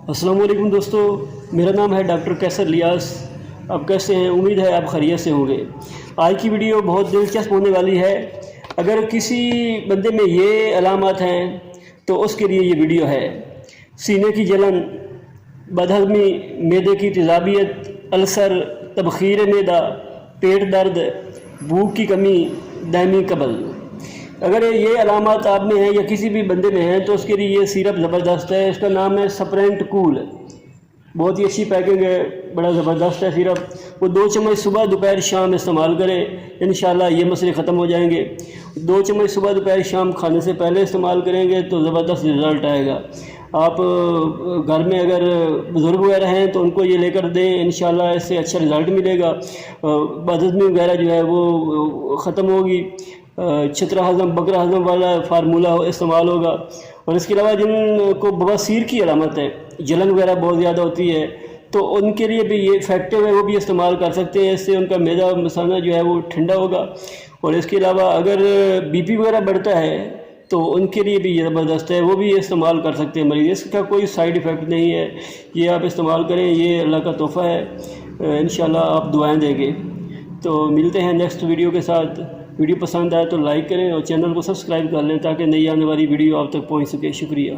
अस्सलाम वालेकुम दोस्तों, मेरा नाम है डॉक्टर कैसर लियास। आप कैसे हैं? उम्मीद है आप खैरियत से होंगे। आज की वीडियो बहुत दिलचस्प होने वाली है। अगर किसी बंदे में ये अलामत हैं तो उसके लिए ये वीडियो है। सीने की जलन, बदहज़मी, मैदे की तेज़ाबियत, अल्सर, तबखीर मैदा, पेट दर्द, भूख की कमी, दायमी कब्ज़। अगर ये अलामत आप में हैं या किसी भी बंदे में हैं तो उसके लिए ये सिरप ज़बरदस्त है। इसका नाम है सप्रेंट कूल। बहुत ही अच्छी पैकिंग है, बड़ा ज़बरदस्त है सिरप। वो 2 चम्मच सुबह दोपहर शाम इस्तेमाल करें, इंशाल्लाह ये मसले ख़त्म हो जाएंगे। 2 चम्मच सुबह दोपहर शाम खाने से पहले इस्तेमाल करेंगे तो ज़बरदस्त रिज़ल्ट आएगा। आप घर में अगर बुज़ुर्ग वगैरह हैं तो उनको ये लेकर दें, इंशाल्लाह इससे अच्छा रिज़ल्ट मिलेगा। बदहज़मी वगैरह जो है वो ख़त्म होगी। छतरा हज़म, बकरा हज़म वाला फार्मूला इस्तेमाल होगा। और इसके अलावा जिनको बवासीर की अलामत है, जलन वगैरह बहुत ज़्यादा होती है, तो उनके लिए भी ये इफेक्टिव है, वो भी इस्तेमाल कर सकते हैं। इससे उनका मैदा मसाना जो है वो ठंडा होगा। और इसके अलावा अगर बीपी वगैरह बढ़ता है तो उनके लिए भी ये ज़बरदस्त है, वो भी ये इस्तेमाल कर सकते हैं मरीज़। इसका कोई साइड इफ़ेक्ट नहीं है, ये आप इस्तेमाल करें, ये अल्लाह का तोहफ़ा है। इंशाल्लाह आप दुआएं देंगे। तो मिलते हैं नेक्स्ट वीडियो के साथ। वीडियो पसंद आए तो लाइक करें और चैनल को सब्सक्राइब कर लें ताकि नई आने वाली वीडियो आप तक पहुंच सके। शुक्रिया।